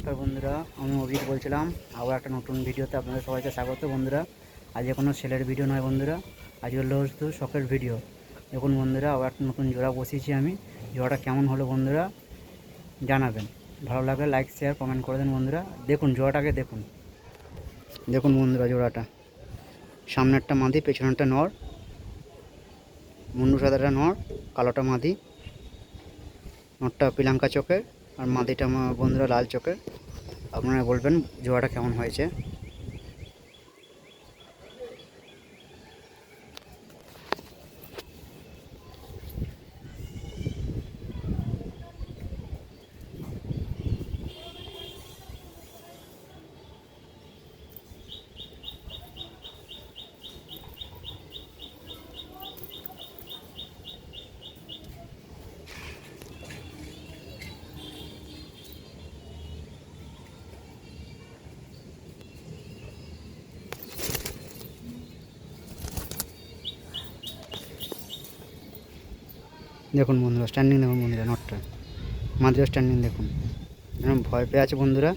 নমস্কার বন্ধুরা, আমি অভিজিৎ বলছিলাম। আবার একটা নতুন ভিডিওতে আপনাদের সবাইকে স্বাগত বন্ধুরা। আজকে কোনো সেলের ভিডিও নয় বন্ধুরা, আজকে হলো শুধু শখের ভিডিও। দেখুন বন্ধুরা, আবার একটা নতুন জোড়া বসিয়েছি আমি। জোড়াটা কেমন হলো বন্ধুরা জানাবেন। ভালো লাগলে লাইক শেয়ার কমেন্ট করে দেন বন্ধুরা। দেখুন জোড়াটাকে দেখুন। দেখুন বন্ধুরা, জোড়াটা সামনেরটা মাদি, পেছনেরটা নর। মুন্ডু সাদাটা নর, কালোটা মাদি। নরটা পিলাঙ্কা চোখের আর মাদিটা বন্ধুরা লাল চোখের। আপনারা বলবেন জোড়াটা কেমন হয়েছে। দেখুন বন্ধুরা, স্ট্যান্ডিং দেখুন বন্ধুরা, নটটা মাদিরা স্ট্যান্ডিং দেখুন। এরকম ভয় পেয়ে আছে বন্ধুরা।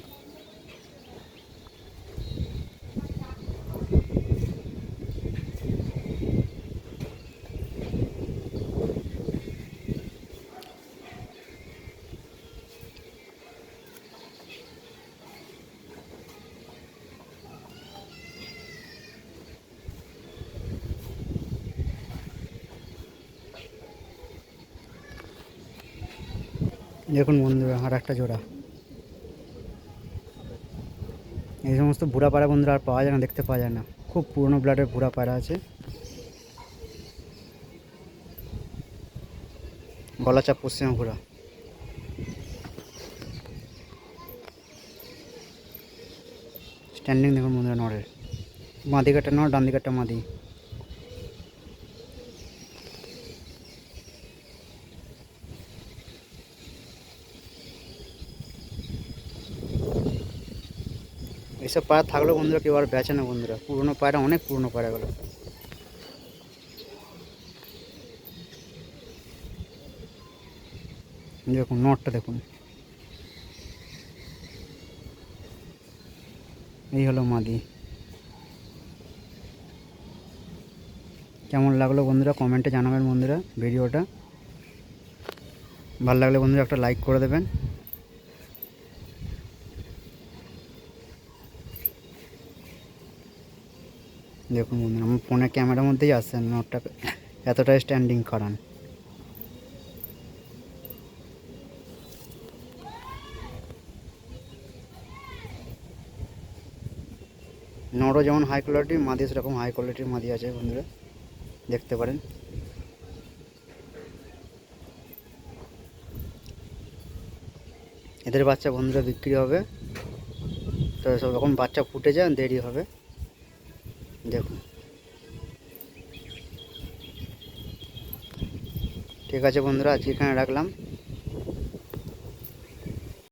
দেখুন বন্ধুরা, আর একটা জোড়া। এই সমস্ত বুড়া পায়রা বন্ধুরা আর পাওয়া যায় না, দেখতে পাওয়া যায় না। খুব পুরনো ব্লাডের বুড়া পায়রা আছে। গলা চাপ পশ্চিমা ঘোরা। স্ট্যান্ডিং দেখুন বন্ধুরা নরের। বাঁ দিকেরটা নর, ডান দিকেরটা মাদি। এইসব পায়রা থাকলেও বন্ধুরা কেউ আর বেচে না বন্ধুরা। পুরনো পায়রা, অনেক পুরনো পায়রাগুলো। দেখুন নটটা দেখুন। এই হলো মাদি। কেমন লাগলো বন্ধুরা কমেন্টে জানাবেন বন্ধুরা ভিডিওটা। ভালো লাগলে বন্ধুরা একটা লাইক করে দেবেন। দেখুন বন্ধুরা, আমার ফোনে ক্যামেরার মধ্যেই আসছে নটটা, এতটাই স্ট্যান্ডিং করান। নরও যেমন হাই কোয়ালিটির, মাদি সেরকম হাই কোয়ালিটির মাদি আছে বন্ধুরা, দেখতে পারেন। এদের বাচ্চা বন্ধুরা বিক্রি হবে, তো সব যখন বাচ্চা ফুটে যায় দেরি হবে। দেখুন, ঠিক আছে বন্ধুরা, আজকে এখানে রাখলাম।